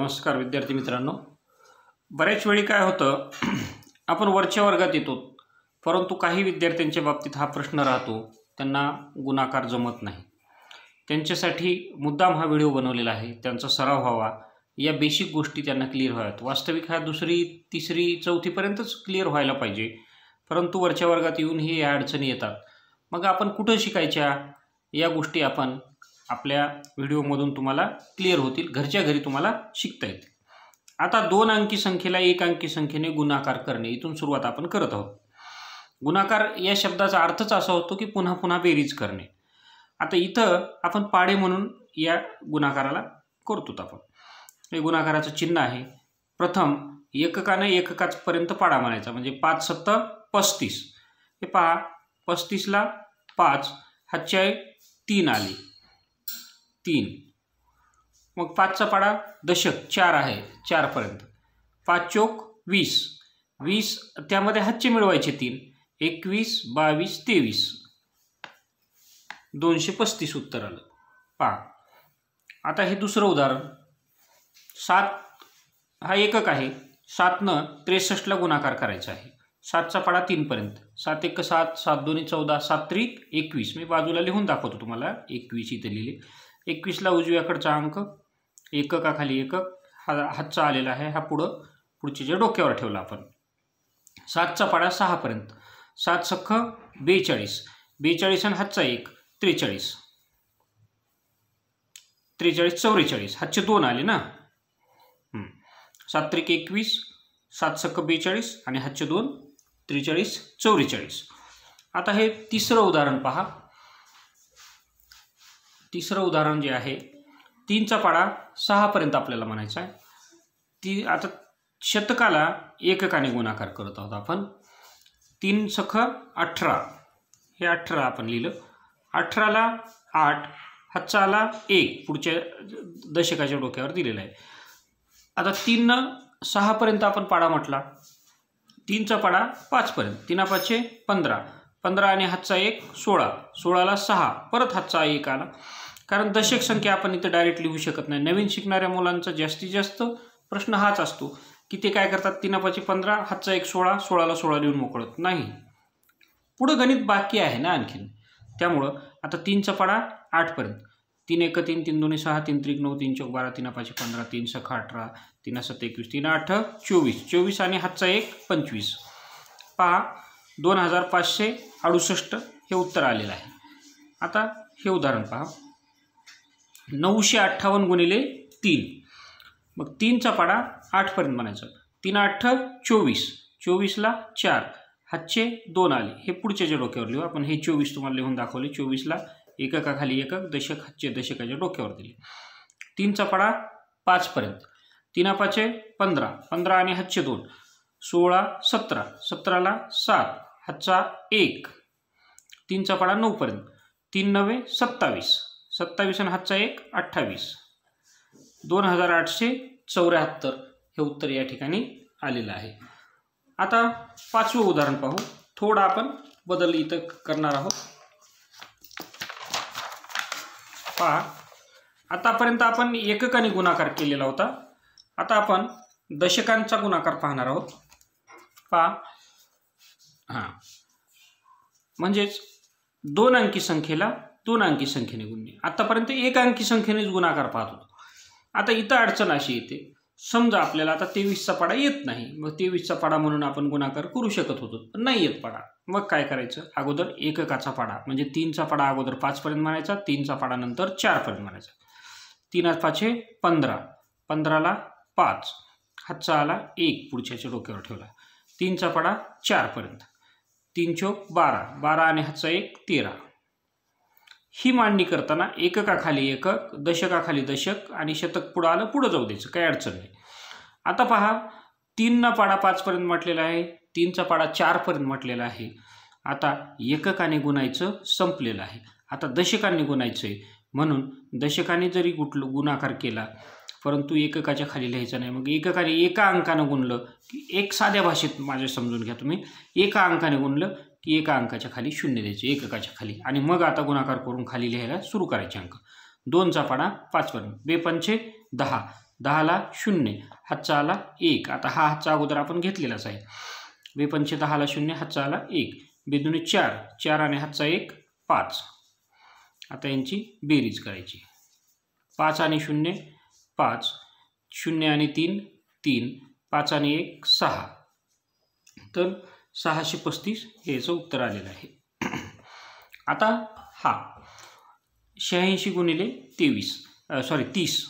नमस्कार विद्यार्थी मित्रांनो, बऱ्याच वेळी काय होतं आपण वरच्या वर्गात येतो, परंतु काही विद्यार्थ्यांच्या बाबतीत हा प्रश्न राहतो, त्यांना गुणाकार जमत नाही। त्यांच्यासाठी मुद्दाम हा व्हिडिओ बनवलेला आहे, त्यांचा सराव व्हावा, या बेसिक गोष्टी त्यांना क्लिअर व्हाव्यात। वास्तविक हा दुसरी तिसरी चौथी पर्यंतच क्लिअर व्हायला पाहिजे, परंतु वरच्या वर्गात येऊन ही अडचणी येतात। मग आपण कुठे शिकायच्या या गोष्टी आपण आपल्या व्हिडिओमधून तुम्हाला क्लिअर होतील, घरच्या घरी तुम्हाला शिकता येईल। आता 2 अंकी संख्येला 1 अंकी संख्येने गुणाकार करणे, इथून सुरुवात आपण करत आहोत। गुणाकार या शब्दाचा अर्थच असा होतो की पुन्हा पुन्हा बेरीज करणे। आता इथं आपण पाढे म्हणून या गुणाकाराला करतो। आपण हे गुणाकाराचं चिन्ह आहे। प्रथम एककाने एककापर्यंत पाढा म्हणायचा, म्हणजे 5 7 35। हे पहा, 35 ला 5, हातचे 3 आले, 3। मग 5 चा पाढा दशक 4 आहे, 4 पर्यंत। 5 चौक 20, 20 त्यामध्ये हातचे मिळवायचे 3, 21 22 23, 235 उत्तर आलं। पहा आता हे दुसरं उदाहरण, 7 हा एकक आहे, 7 ने 63 ला गुणाकार करायचा आहे। 7 चा पाढा 3 पर्यंत, 7 1 7, 7 2 14, 7 3 21। मी बाजूला लिहून दाखवतो तुम्हाला, 21 इथे लिहिले। 21 ला उजव्याकडचा अंक, एककाखाली एकक, हा हातचा आलेला आहे, हा पुढच्या डोक्यावर ठेवला आपण। 7 चा पाढा 6 पर्यंत, 7 सख 42, 42 आणि हातचा 1 43, 43 44, हातचे 2 आले ना। 7 त्रिक 21, 7 सख 42 आणि हातचे 2 43 44। आता हे तिसरं उदाहरण पहा। तिसरं उदाहरण जे आहे, 3 चा पाढा 6 पर्यंत आपल्याला म्हणायचा आहे। आता शतकाला एककाने गुणाकार करत आहोत आपण। 3 सख 18, हे 18 आपण लिहिलं। 18 ला 8, हातचा आला 1, पुढच्या दशकाच्या डोक्यावर दिलेला आहे। आता 3 न 6 पर्यंत आपण पाढा म्हटला, 3 चा पाढा 5 पर्यंत, 3 5 15, 15 आणि हातचा 1 16, 16 ला 6, परत हातचा 1 आला। कारण दशक संख्या आपण इथे डायरेक्ट लिहू शकत नाही। नवीन शिकणाऱ्या मुलांचा जास्तीत जास्त प्रश्न हाच असतो की ते काय करतात, 3 5 15, हातचा 1 16, 16 ला 16 लिहून मोकळत नाही, पुढे गणित बाकी आहे ना आणखीन। त्यामुळं आता 3 चा पाढा 8 पर्यंत, 3 1 3, 3 2 6, 3 3 9, 3 चौक 12, 3 5 15, 3 सख 18, 3 7 21, 3 8 24, 24 आणि हातचा 1 25। पहा 2568 हे उत्तर आलेलं आहे। आता हे उदाहरण पहा, 958 गुणिले 3। मग 3 चा पाढा 8 पर्यंत म्हणायचं, 3 8 24, 24 ला 4, हातचे 2 आले, हे पुढच्या जे डोक्यावर लिहू आपण। हे 24 तुम्हाला लिहून दाखवले। 24 ला एककाखाली एकक, दशक हातचे दशकाच्या डोक्यावर दिले। 3 चा पाढा 5 पर्यंत, 3 5 15, 15 आणि हातचे 2 16 17, 17 ला 7, हातचा 1, 3 चा पाढा 9 पर्यंत, 3 9 27, 27 आणि हातचा 1 28, 2874 हे उत्तर या ठिकाणी आलेलं आहे। आता 5वं उदाहरण पाहू, थोडं आपण बदल इथं करणार आहोत। पहा आतापर्यंत आपण एककाने गुणाकार केलेला होता, आता आपण दशकांचा गुणाकार पाहणार आहोत। पहा म्हणजेच 2 अंकी संख्येला 2 अंकी संख्येने गुणणे। आतापर्यंत 1 अंकी संख्येनेच गुणाकार पाहत होतो। आता इथं अडचण अशी येते, समजा आपल्याला आता 23 चा पाढा येत नाही, मग 23 चा पाढा म्हणून आपण गुणाकार करू शकत होतो, पण नाही येत पाढा। मग काय करायचं, अगोदर एककाचा पाढा म्हणजे 3 चा पाढा अगोदर 5 पर्यंत म्हणायचा, 3 चा पाढा नंतर 4 पर्यंत म्हणायचा। 3 5 15, 15 ला 5, हातचा आला 1, पुढच्याच्या डोक्यावर ठेवला। 3 चा पाढा 4 पर्यंत, 3 चौक 12, 12 आणि हातचा 1 13। ही मांडणी करताना एककाखाली एकक, दशकाखाली दशक आणि शतक पुढे आलं, पुढे जाऊ द्यायचं, काही अडचण नाही। आता पहा 3 ना पाढा 5 पर्यंत म्हटलेला आहे, 3 चा पाढा 4 पर्यंत म्हटलेला आहे। आता एककाने गुणायचं संपलेलं आहे, आता दशकांनी गुणायचं आहे। म्हणून दशकाने जरी गुणाकार केला, परंतु एककाच्या खाली लिहायचं नाही। मग एककाने एका अंकाने गुणलं की, एक साध्या भाषेत माझे समजून घ्या तुम्ही, एका अंकाने गुणलं की एका अंकाच्या खाली 0 द्यायचे, एककाच्या खाली, आणि मग आता गुणाकार करून खाली लिहायला सुरू करायचे अंक। 2 चा पाढा 5 पर्यंत, 2 पंचे 10, 10ला 0, हातचा आला 1. आता हा हातचा अगोदर आपण घेतलेलाच आहे. बेपंचे 10ला 0, हातचा आला 1. बेदुनी 4, 4 आणि हातचा 1 5. आता यांची बेरीज करायची. 5 आणि 0 5, 0 आणि 3 3, 5 आणि 1 6. तर 635 हे याचं उत्तर आलेलं आहे. आता हा 86 गुणिले 30.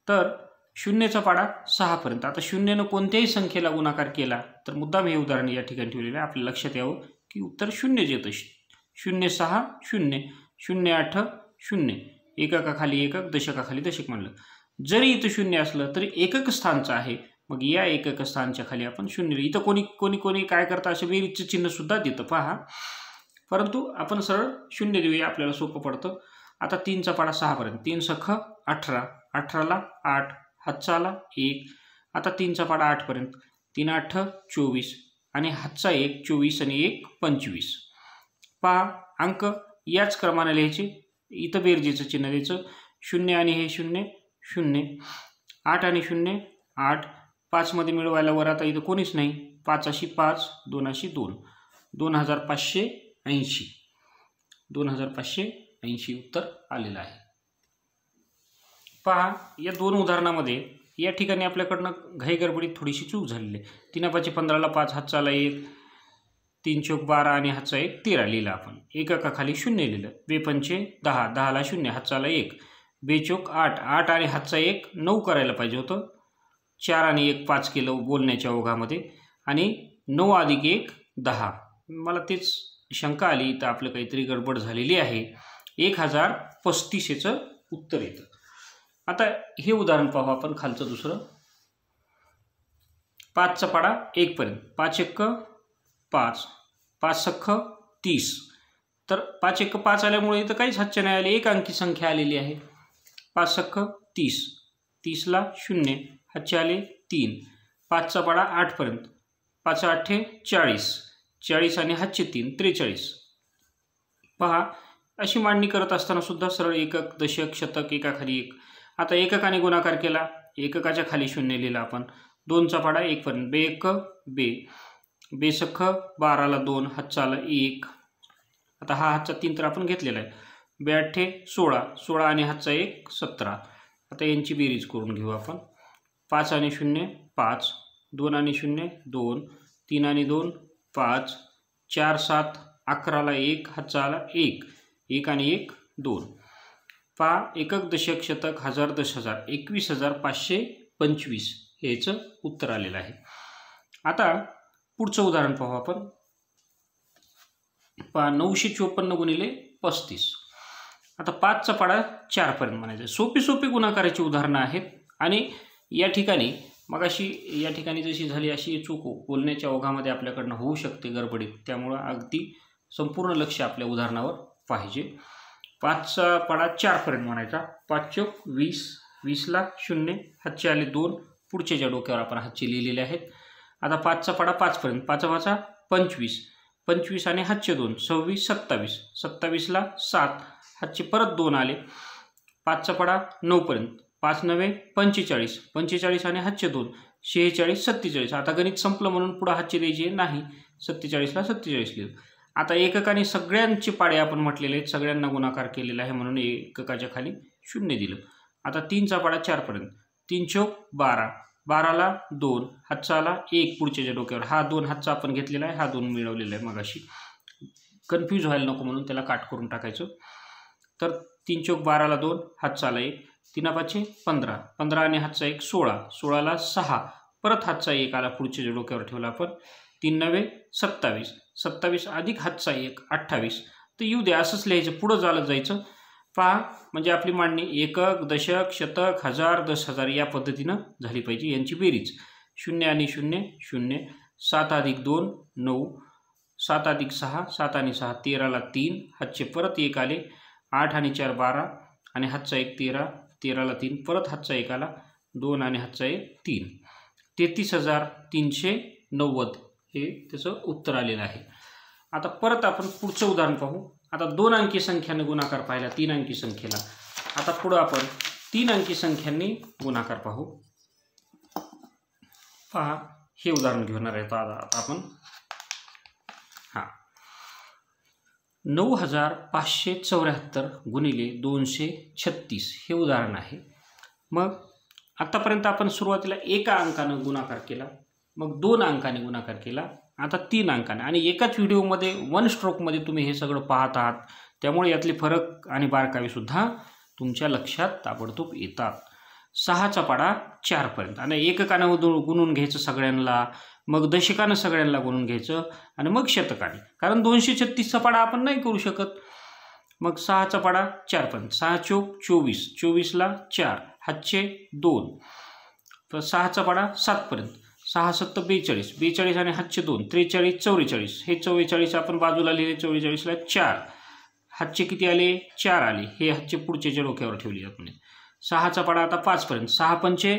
तर 0चा पाडा 6 पर्यंत. आता 0नं कोणत्याही संख्येला गुणाकार केला तर मुद्दाम हे उदाहरण या ठिकाणी ठेवलेलं आहे. आपल्या लक्षात यावं की उत्तर 0 येतं. 0 6 0, 0 8 0, एककाखाली एकक, दशकाखाली दशक म्हणलं. जरी इथं 0 असलं तरी एकक स्थानचं आहे. मग या एकक स्थानच्या खाली आपण 0. इथं कोणी काय करतं, असे बेरीजचं चिन्ह सुद्धा देतं पहा. परंतु आपण सरळ 0 देऊया, आपल्याला सोपं पडतं. आता 3चा पाडा 6 पर्यंत. 3 सख 18, 18ला 8, हातचा आला 1. आता 3चा पाडा 8 पर्यंत. 3 8 24 आणि हातचा 1 24 आणि 1 25. पहा अंक याच क्रमाने लिहायचे. इथं बेरजेचं चिन्ह द्यायचं. 0 आणि हे 0 0, 8 आणि 0 8. 5 मध्ये मिळवायला वर आता इथं कोणीच नाही. 5 अशी 5, 2 अशी 2, 2580. 2580 उत्तर आलेलं आहे. पहा या दोन उदाहरणामध्ये या ठिकाणी आपल्याकडनं घाई गडबडीत थोडीशी चूक झालेली आहे. 3 5 15ला 5, हातचा आला 1. 3 चौक 12 आणि हातचा 1 13 लिहिला आपण. एककाखाली 0 लिहिलं. बेपंचे 10, 10ला 0, हातचा आला 1. बेचोक 8, 8 आणि हातचा 1 9 करायला पाहिजे होतं. 4 आणि 1 5 केलं बोलण्याच्या ओघामध्ये. आणि 9 अधिक 1 10. मला तेच शंका आली, तर आपलं काहीतरी गडबड झालेली आहे. 1035 याचं उत्तर येतं. आता हे उदाहरण पाहू आपण खालचं दुसरं. 5चा पाडा 1 पर्यंत. 5 1 5, 5 सख्ख 30. तर 5 1 5 आल्यामुळे इथं काहीच हातच्या नाही आले, एक अंकी संख्या आलेली आहे. 5 सख्ख 30, 30ला 0, हातचे आले 3. 5चा पाडा 8 पर्यंत. 5 8 40, 40 आणि हातचे 3 43. पहा अशी मांडणी करत असताना सुद्धा सरळ एकक, दशक, शतक, एकाखाली एक. आता एककाने गुणाकार केला, एककाच्या खाली 0 लिहिला आपण. 2चा पाडा 1 पर्यंत. बे 1 बे, बेसख 12ला 2, हातचा आला 1. आता हा हातचा 3 तर आपण घेतलेला आहे. बे 8 16, 16 आणि हातचा 1 17. आता यांची बेरीज करून घेऊ आपण. 5 आणि 0 5, 2 आणि 0 2, 3 आणि 2 5, 4 7 11ला 1, हातचा आला 1. 1 आणि 1 2. पहा एकक, दशक, शतक, हजार, 10,000, 21,525 हे याचं उत्तर आलेलं आहे. आता पुढचं उदाहरण पाहू आपण. पहा 954 गुणिले 35. आता 5चा पाडा 4 पर्यंत म्हणायचं. सोपी गुणाकाराची उदाहरणं आहेत. आणि या ठिकाणी मगाशी या ठिकाणी जशी झाली अशी चूक बोलण्याच्या ओघामध्ये आपल्याकडनं होऊ शकते गडबडीत. त्यामुळं अगदी संपूर्ण लक्ष आपल्या उदाहरणावर पाहिजे. 5चा पाडा 4 पर्यंत म्हणायचा. 5 चौक 20, 20ला 0, हातचे आले 2. पुढच्याच्या डोक्यावर आपण हातचे लिहिलेले आहेत. आता 5चा पाडा 5 पर्यंत. 5 5 25, 25 आणि हातचे 2 26 27, 27ला 7, हातचे परत 2 आले. 5चा पाडा 9 पर्यंत. 5 9 45, 45 आणि हातचे 2 46 47. आता गणित संपलं म्हणून पुढे हातचे द्यायचे नाही. 47ला 47 लिहिलं. आता एककाने सगळ्यांचे पाडे आपण म्हटलेले आहेत, सगळ्यांना गुणाकार केलेला आहे म्हणून एककाच्या खाली 0 दिलं. आता 3चा पाडा 4 पर्यंत. 3 चौक 12, 12ला 2, हातचा आला 1. पुढच्या डोक्यावर हा 2 हातचा आपण घेतलेला आहे, हा 2 मिळवलेला आहे. मगाशी कन्फ्यूज व्हायला नको म्हणून त्याला काट करून टाकायचं. तर 3 चौक 12ला 2, हातचा आला 1. 3 5 15, 15 आणि हातचा 1 16, 16ला 6, परत हातचा 1 आला, पुढच्या डोक्यावर ठेवला आपण. 3 9 27, 27 अधिक हातचा 1 28. तर येऊ दे असंच लिहायचं, पुढं चालत जायचं. पहा म्हणजे आपली मांडणी एकक, दशक, शतक, हजार, 10,000 या पद्धतीनं झाली पाहिजे. यांची बेरीज 0 आणि 0 0, 7 अधिक 2 9, 7 अधिक 6 7 आणि 6 13ला 3, हातचे परत 1 आले. 8 आणि 4 12 आणि हातचा 1 13, 13ला 3, परत हातचा 1 आला 2 आणि हातचा 1 3. 33,390 हे त्याचं उत्तर आलेलं आहे. आता परत आपण पुढचं उदाहरण पाहू. आता 2 अंकी संख्याने गुणाकार पाहिला 3 अंकी संख्येला. आता पुढं आपण तीन अंकी संख्यांनी गुणाकार पाहू. पहा, हे उदाहरण घेणार आहे आता आपण. 9574 गुणिले 236 हे उदाहरण आहे. मग आतापर्यंत आपण सुरुवातीला एका अंकानं गुणाकार केला, मग 2 अंकाने गुणाकार केला, आता 3 अंकाने, आणि एकाच व्हिडिओमध्ये 1 स्ट्रोकमध्ये तुम्ही हे सगळं पाहत आहात. त्यामुळे यातले फरक आणि बारकावेसुद्धा तुमच्या लक्षात ताबडतोब येतात. 6चा पाढा 4 पर्यंत, आणि एककानं गुणून घ्यायचं सगळ्यांना, मग दशकानं सगळ्यांना गुणून घ्यायचं, आणि मग शतकाने, कारण 236चा पाढा आपण नाही करू शकत. मग 6चा पाढा 4 पर्यंत, 6 चोक 24, 24ला 4, हातचे 2. तर 6चा पाढा 7 पर्यंत, 6 7 42, 42 आणि हातचे 2, 43 44. हे 44 आपण बाजूला लिहिले, 44ला 4, हातचे किती आले? 4 आले. हे हातचे पुढच्या डोक्यावर ठेवले जात. 6चा पाढा आता 5 पर्यंत, 6 पंचे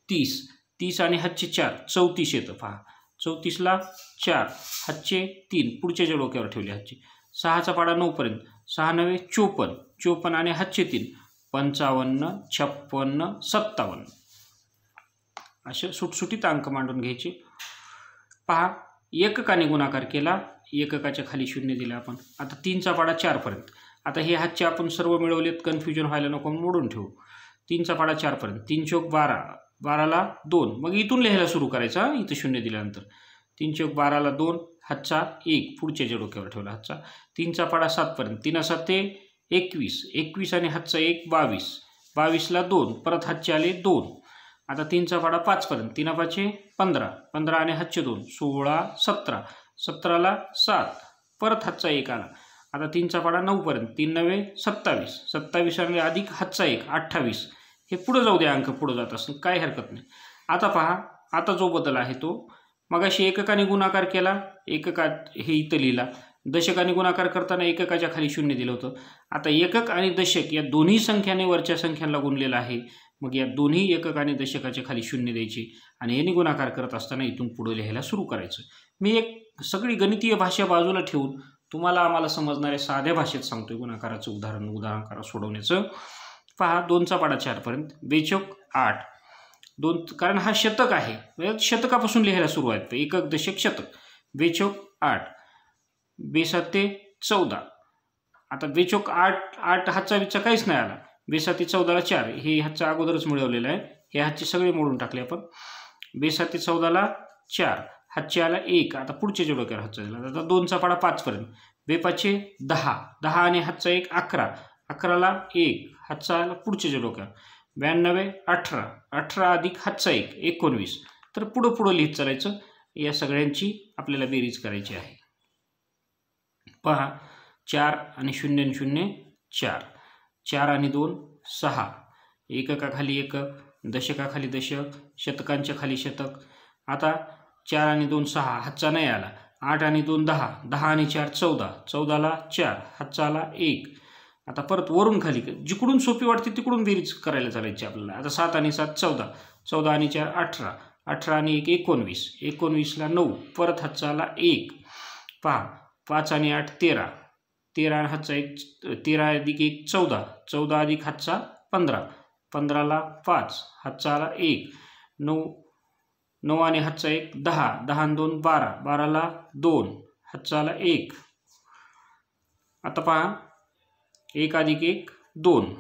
30, 30 आणि हातचे 4, 34 येतं. पहा, 34ला 4, हातचे 3, पुढच्या डोक्यावर ठेवले हातचे. 6चा पाढा 9 पर्यंत, 6 9 54, 54 आणि हातचे 3, 55 56 57. असे सुटसुटीत अंक मांडून घ्यायचे. पहा, एककाने गुणाकार केला, एककाच्या खाली 0 दिला आपण. आता 3चा पाढा 4 पर्यंत. आता हे हातचे आपण सर्व मिळवलेत, कन्फ्युजन व्हायला नको, मोडून ठेवू. 3चा पाढा 4 पर्यंत, 3 चोक 12, 12ला 2. मग इथून लिहायला सुरू करायचा, इथं 0 दिल्यानंतर. 3 चोक 12ला 2, हातचा 1, पुढच्या डोक्यावर ठेवला हातचा. 3चा पाढा 7 पर्यंत, 3 7 21, 21 आणि हातचा 1, 22, 22ला 2, परत हातचे आले 2. आता 3चा पाढा 5 पर्यंत, 3 5 15, 15 आणि हातचे 2, 16 17, 17ला 7, परत हातचा 1 आला. आता 3चा पाढा 9 पर्यंत, 3 9 27, 27 आणि अधिक हातचा 1, 28. हे पुढे जाऊ द्या, अंक पुढे जात असं काही हरकत नाही. आता पहा, आता जो बदल आहे तो, मगाशी एककाने गुणाकार केला, एककात हे इथं लिहिला. दशकाने गुणाकार करताना एककाच्या खाली 0 दिलं होतं. आता एकक आणि दशक या दोन्ही संख्याने वरच्या संख्यांना गुणलेलं आहे. मग या दोन्ही एकक आणि दशकाच्या खाली 0 द्यायचे, आणि याने गुणाकार करत असताना इथून पुढे लिहायला सुरू करायचं. मी एक सगळी गणितीय भाषा बाजूला ठेवून तुम्हाला आम्हाला समजणाऱ्या साध्या भाषेत सांगतोय गुणाकाराचं उदाहरण सोडवण्याचं. पहा, 2चा पाढा 4 पर्यंत, बेचोक 8, 2, कारण हा शतक आहे, शतकापासून लिहायला सुरुवात, एकक दशक शतक. बेचोक 8, बेसाते 14. आता बेचोक 8 हातचा विचा काहीच नाही आला. बेसाती 14ला 4, हे हातचा अगोदरच मिळवलेलं आहे. हे हातचे सगळे मोडून टाकले आपण. बेसाती 14ला 4, हातचे आला 1, आता पुढच्या डोक्यावर हातचा दिला. आता 2चा पाढा 5 पर्यंत, बेपाचे 10, 10 आणि हातचा 1, 11, 11ला 1, हातचा आला पुढच्या डोक्यावर. 92 18, 18 अधिक हातचा 1, 19. तर पुढं लिहित चालायचं. या सगळ्यांची आपल्याला बेरीज करायची आहे. पहा, 4 आणि 0 आणि 0 4, 4 आणि 2 6, एककाखाली एकक, दशकाखाली दशक, शतकांच्या खाली शतक. आता 4 आणि 2 6, हातचा नाही आला. 8 आणि 2 10, 10 आणि 4 14, 14ला 4, हातचा आला 1. आता परत वरून खाली, जिकडून सोपी वाटते तिकडून बेरीज करायला चालायची आपल्याला. आता 7 आणि 7 14, 14 आणि 4 18, 18 आणि 1 19, 19ला 9, परत हातचा आला 1. पहा, 5 आणि 8 13, 13 आणि हातचा 1, 13 अधिक 1 14, 14 अधिक हातचा 15, 15ला 5, हातचा आला 1. 9 आणि हातचा 1 10, 10 आणि 2 12, 12ला 2, हातचा आला 1. आता पहा, 1 अधिक 1 2.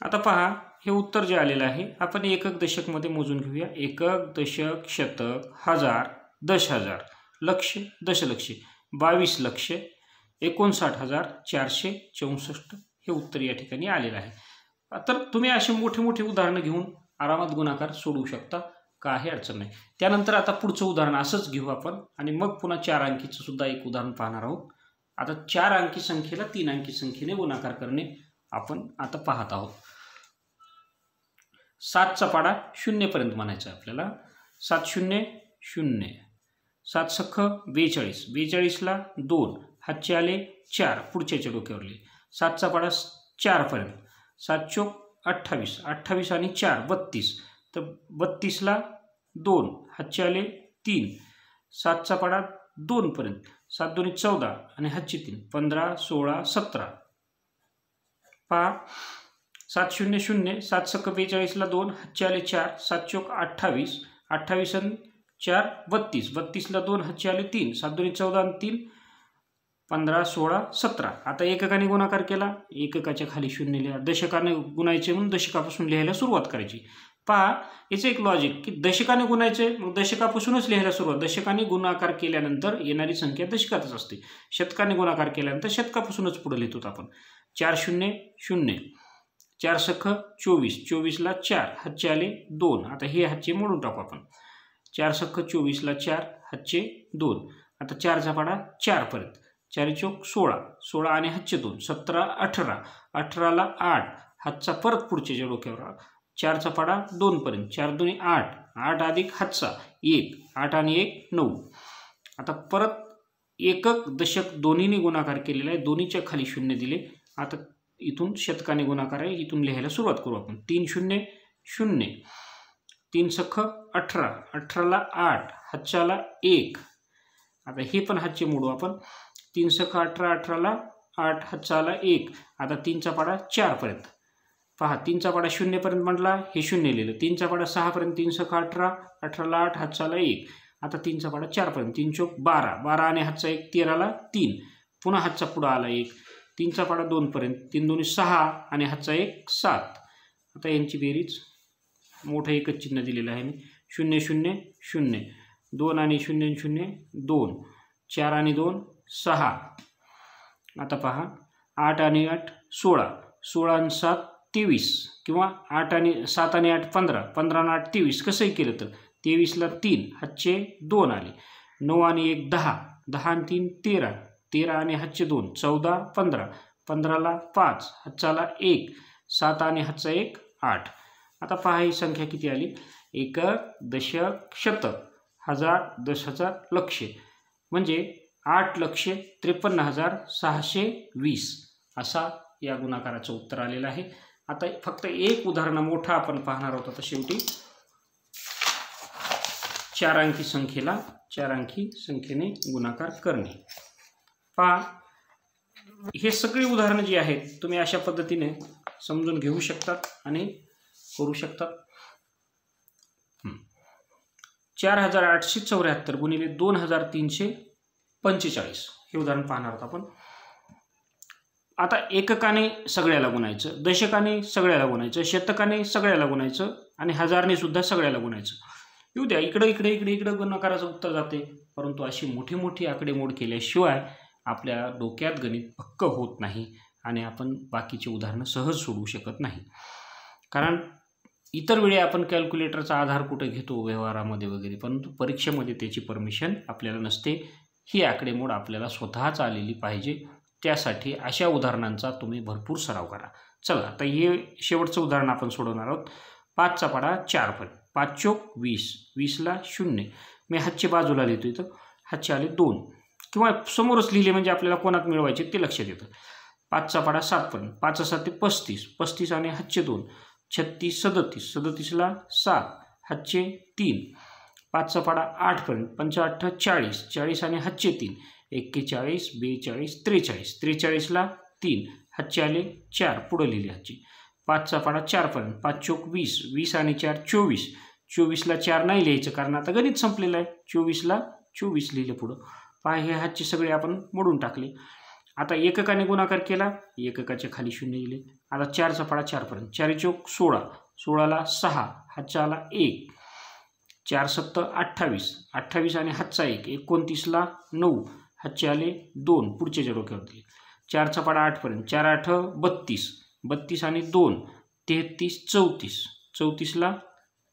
आता पहा, हे उत्तर जे आलेलं आहे आपण एकक दशकमध्ये मोजून घेऊया. एकक दशक शतक हजार, 10,000, लक्ष दशलक्ष, 22 लक्ष, 59,464 हे उत्तर या ठिकाणी आलेलं आहे. तर तुम्ही असे मोठे मोठे उदाहरणं घेऊन आरामात गुणाकार सोडवू शकता, काही अडचण नाही. त्यानंतर आता पुढचं उदाहरण असंच घेऊ आपण, आणि मग पुन्हा 4 अंकीचं सुद्धा एक उदाहरण पाहणार आहोत. आता 4 अंकी संख्येला 3 अंकी संख्येने गुणाकार करणे आपण आता पाहत आहोत. 7चा पाढा 0 पर्यंत म्हणायचा आपल्याला. 7 0 0, 7 सख 42, 42ला 2, हातचे आले 4, पुढच्याच्या डोक्यावरले. 7चा पाढा 4 पर्यंत, 7 चोक 28, 28 आणि 4 32, तर 32ला 2, हातचे आले 3. 7चा पाढा 2 पर्यंत, 7 2 14 आणि हातचे 3, 15 16 17. पहा 7 0 0, 7 सक 42ला 2, हातचे आले 4, 7 चोक 28, 28 आणि 4 32, 32ला 2, हातचे आले 3, 7 2 14 आणि 3 15 16 17. आता एककाने गुणाकार केला, एककाच्या खाली शून्य लिहा. दशकाने गुणायचे म्हणून दशकापासून लिहायला सुरुवात करायची. पहा याचं एक लॉजिक की दशकाने गुणायचे मग दशकापासूनच लिहायला सुरुवात. दशकाने गुणाकार केल्यानंतर येणारी संख्या दशकातच असते. शतकाने गुणाकार केल्यानंतर शतकापासूनच पुढे लिहितो आपण. 4 0 0, 4 सख 24, 24ला 4, हातचे आले 2. आता हे हातचे मोडून टाकू आपण. 4 सख 24ला 4, हातचे 2. आता 4चा पाडा 4 पर्यंत, 4 चोक 16, 16 आणि हातचे 2, 17 18, 18ला 8, हातचा परत पुढच्या डोक्यावर, 4चा पाडा 2 पर्यंत, 4 2 8, 8 अधिक हातचा 1, 8 आणि 1 9. आता परत एकक दशक दोन्हीने गुणाकार केलेला आहे, दोन्हीच्या खाली शून्य दिले. आता इथून शतकाने गुणाकार आहे, इथून लिहायला सुरुवात करू आपण. 3 0 0, 3 सख 18, 18ला 8, हातच्याला 1. आता हे पण हातचे मोडू आपण. 3 सख 18, 18ला 8, हातचाला 1. आता 3चा पाडा 4 पर्यंत. पहा 3चा पाडा 0 पर्यंत म्हटला, हे 0 लिहिलं. 3चा पाडा 6 पर्यंत, 3 सख 18, 18ला 8, हातचाला 1. आता 3चा पाडा 4 पर्यंत, 3 चोक 12, 12 आणि हातचा 1, 13ला 3. पुन्हा हातचा पुढा आला 1. 3चा पाडा 2 पर्यंत, 3 2 6 आणि हातचा 1 7. आता यांची बेरीज, मोठं एकच चिन्ह दिलेलं आहे मी. 0 0 0, 2 आणि 0 0 2, 4 आणि 2 6. आता पहा 8 आणि 8 16, 16 आणि 7 23, किंवा 8 आणि 7 आणि 8 15, 15 आणि 8 23. कसंही केलं तर 23ला 3, हातचे 2 आले. 9 आणि 1 10, 10 आणि 3 13, 13 आणि हातचे 2 14 15, 15ला 5, हातचाला 1, 7 आणि हातचा 1 8. आता पहा ही संख्या किती आली. एकक दशक शतक हजार दश हजार लक्ष, म्हणजे 8,53,620 असा या गुणाकाराचं उत्तर आलेलं आहे. आता फक्त एक उदाहरण मोठं आपण पाहणार आहोत. आता शेवटी 4 अंकी संख्येला 4 अंकी संख्येने गुणाकार करणे. पहा हे सगळी उदाहरणं जी आहेत तुम्ही अशा पद्धतीने समजून घेऊ शकतात आणि करू शकतात. 4874 गुणिले 2345 हे उदाहरण पाहणार आहोत आपण. आता एककाने सगळ्याला गुणायचं, दशकाने सगळ्याला गुणायचं, शतकाने सगळ्याला गुणायचं आणि हजारने सुद्धा सगळ्याला गुणायचं. येऊ द्या, इकडं इकडे इकडे इकडं गुणाकाराचं उत्तर जाते. परंतु अशी मोठी मोठी आकडेमोड केल्याशिवाय आपल्या डोक्यात गणित पक्क होत नाही आणि आपण बाकीची उदाहरणं सहज सोडवू शकत नाही. कारण इतर वेळी आपण कॅल्क्युलेटरचा आधार कुठे घेतो व्यवहारामध्ये वगैरे, परंतु परीक्षेमध्ये त्याची परमिशन आपल्याला नसते. ही आकडेमोड आपल्याला स्वतःच आलेली पाहिजे. त्यासाठी अशा उदाहरणांचा तुम्ही भरपूर सराव करा. चला आता हे शेवटचं उदाहरण आपण सोडवणार आहोत. 5चा पाडा 4 पर्यंत, 5 चोक 20, 20ला 0. मी हातची बाजूला लिहितो इथं, हातचे आले 2, किंवा समोरच लिहिले म्हणजे आपल्याला कोणात मिळवायचे ते लक्षात येतं. 5चा पाडा 7 पर्यंत, 5 7 35, 35 आणि हातचे 2, 36 37, 37ला 7, हातचे 3. 5चा पाडा 8 पर्यंत, 5 8 40, 40 आणि हातचे 3, 41 42 43, 43ला 3, हातचे आले 4, पुढे लिहिले हातचे. 5चा पाडा 4 पर्यंत, 5 चोक 20, 20 आणि 4 24, 24ला 4 नाही लिहायचं कारण आता गणित संपलेलं आहे. 24ला 24 लिहिले पुढं. पहा हे हातचे सगळे आपण मोडून टाकले. आता एककाने गुणाकार केला, एककाच्या खाली 0 लिहिले. आता 4चा पाडा 4 पर्यंत, 4 चोक 16, 16ला 6, हातचा आला 1, 4 7 28, 28 आणि हातचा 1, 29ला 9, हातचे आले 2, पुढच्या डोक्यावर दिले. 4चा पाडा 8 पर्यंत, 4 8 32, 32 आणि 2 33 34, 34ला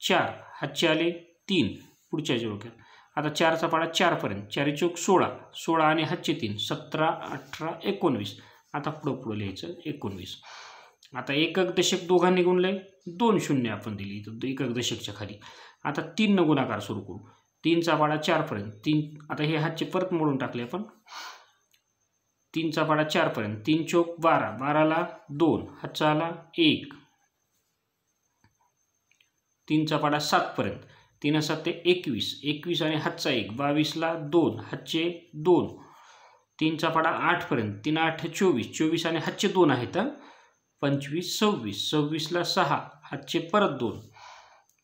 4, हातचे आले 3, पुढच्या डोक्यावर. आता 4चा पाडा 4 पर्यंत, 4 चोक 16, 16 आणि हातचे 3, 17 18 19. आता पुढं लिहायचं 19. आता एकक दशक दोघांनी गुणले, 2 शून्य आपण दिली इथं एकक दशकच्या खाली. आता 3 न गुणाकार सुरू करू. 3चा पाडा 4 पर्यंत, 3. आता हे हातचे परत मोडून टाकले आपण. 3चा पाडा 4 पर्यंत, 3 चोक 12, 12ला 2, हातचा आला 1. 3चा पाडा 7 पर्यंत, 3 7 21, 21 आणि हातचा 1, 22ला 2, हातचे 2. 3चा पाडा 8 पर्यंत, 3 8 24, 24 आणि हातचे 2 आहेत. 25 26, 26ला 6, हातचे परत 2,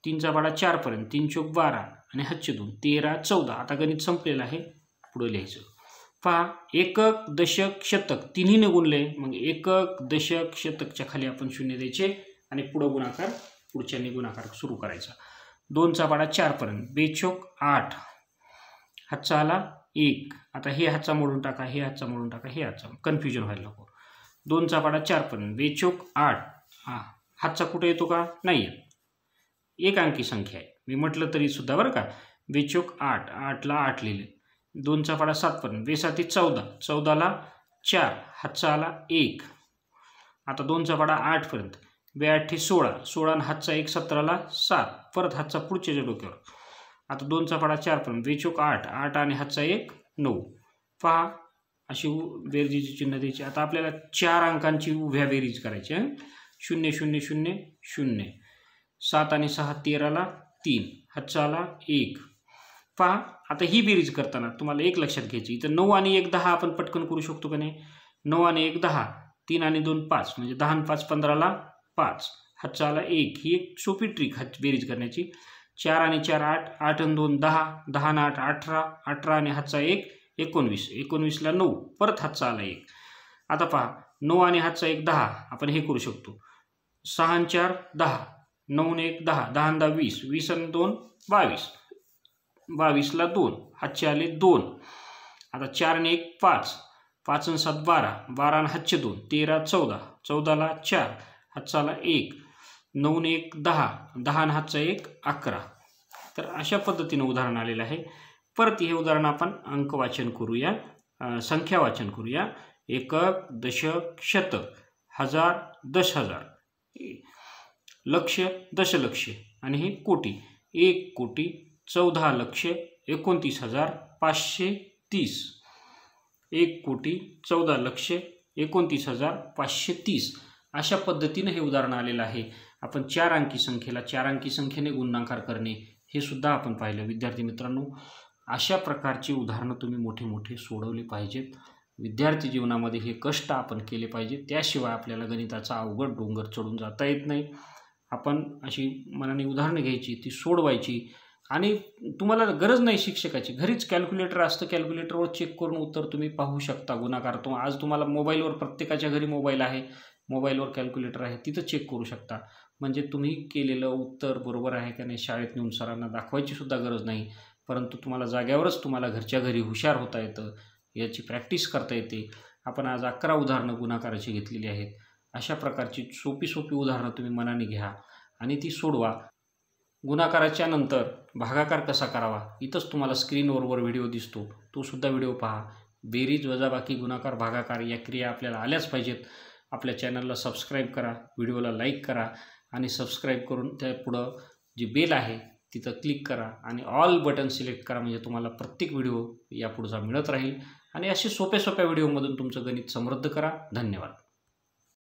3चा पाढा 4 पर्यंत, 3 चोक 12 आणि हातचे 2, 13 14. आता गणित संपलेलं आहे, पुढे लिहायचं. पहा, एकक दशक शतक तिन्हीने गुणले, मग एकक दशक शतकच्या खाली आपण 0 द्यायचे आणि पुढं गुणाकार, पुढच्यानी गुणाकार सुरू करायचा. 2चा पाढा 4 पर्यंत, बेचोक 8, हातचा आला 1. आता हे हातचा मोडून टाका, हे हातचा मोडून टाका, हे हातचा, कन्फ्युजन व्हायला नको. 2चा पाढा 4 पर्यंत, बेचोक 8. हातचा कुठे येतो का? नाही येत, एक अंकी संख्या आहे, मी म्हटलं तरी सुद्धा बरं का. बेचोक 8, 8ला 8 लिहिले. 2चा पाढा 7 पर्यंत, बेसाती 14, 14ला 4, हातचा आला 1. आता 2चा पाढा 8 पर्यंत, बे8 16, 16 आणि हातचा 1 17ला 7, परत हातचा पुढच्या डोक्यावर. आता 2चा पाढा 4 पर्यंत, बेचोक 8, 8 आणि हातचा 1 9. पहा, अशी बेरजेची चिन्ह द्यायची. आता आपल्याला 4 अंकांची उभ्या बेरीज करायची. 0 0 0 0, 7 आणि 6 13ला 3, हातचा आला 1. पहा, आता ही बेरीज करताना तुम्हाला एक लक्षात घ्यायची, इथं 9 आणि 1 10 आपण पटकन करू शकतो का नाही? 9 आणि 1 10, 3 आणि 2 5, म्हणजे 10 आणि 5 15ला 5, हातचा आला 1. ही एक सोपी ट्रिक बेरीज करण्याची. 4 आणि 4 8, 8 आणि 2 10, 10 आणि 8 18, 18 आणि हातचा 1 19, 19ला 9, परत हातचा आला 1. आता पहा, 9 आणि हातचा 1 10, आपण हे करू शकतो. 6 आणि 4 10, 9 आणि 1 10, 10 आणि 10 20, 20 आणि 2 22, 22ला 2, हातचे आले 2. आता 4 आणि 1 5, 5 आणि 7 12, 12 आणि हातचे 2 13 14, 14ला 4, हातचा आला 1. 9 आणि 1 10, 10 आणि हातचा 1 11. तर अशा पद्धतीने उदाहरण आलेलं आहे. परत हे उदाहरण आपण अंक वाचन करूया, संख्या वाचन करूया. एकक दशक शतक, हजार दश हजार, लक्ष दशलक्ष आणि हे कोटी. 1,14,29,530, 1,14,29,530. अशा पद्धतीने हे उदाहरण आलेलं आहे. आपण 4 अंकी संख्येला 4 अंकी संख्येने गुणाकार करणे हे सुद्धा आपण पाहिलं. विद्यार्थी मित्रांनो, अशा प्रकारची उदाहरणं तुम्ही मोठे मोठे सोडवले पाहिजेत. विद्यार्थी जीवनामध्ये हे कष्ट आपण केले पाहिजे, त्याशिवाय आपल्याला गणिताचा अवघड डोंगर चढून जाता येत नाही. आपण अशी मनाने उदाहरणं घ्यायची, ती सोडवायची आणि तुम्हाला गरज नाही शिक्षकाची, घरीच कॅल्क्युलेटर असतं, कॅल्क्युलेटरवर चेक करून उत्तर तुम्ही पाहू शकता. गुणाकार आज तुम्हाला मोबाईलवर, प्रत्येकाच्या घरी मोबाईल आहे, मोबाईलवर कॅल्क्युलेटर आहे, तिथं चेक करू शकता. म्हणजे तुम्ही केलेलं उत्तर बरोबर आहे का नाही शाळेत नेऊन सरांना दाखवायची सुद्धा गरज नाही, परंतु तुम्हाला जाग्यावरच तुम्हाला घरच्या घरी हुशार होता येतं, याची प्रॅक्टिस करता येते. आपण आज 11 उदाहरणं गुणाकाराची घेतलेली आहेत. अशा प्रकारची सोपी सोपी उदाहरणं तुम्ही मनाने घ्या आणि ती सोडवा. गुणाकाराच्या नंतर भागाकार कसा करावा, इथंच तुम्हाला स्क्रीनवर व्हिडिओ दिसतो, तो सुद्धा व्हिडिओ पहा. बेरीज वजाबाकी गुणाकार भागाकार या क्रिया आपल्याला आल्याच पाहिजेत. आपल्या चॅनलला सबस्क्राईब करा, व्हिडिओला लाईक करा आणि सबस्क्राईब करून त्या पुढं जी बेल आहे तिथं क्लिक करा आणि ऑल बटन सिलेक्ट करा, म्हणजे तुम्हाला प्रत्येक व्हिडिओ यापुढचा मिळत राहील. आणि असे सोप्या सोप्या व्हिडिओमधून तुमचं गणित समृद्ध करा. धन्यवाद.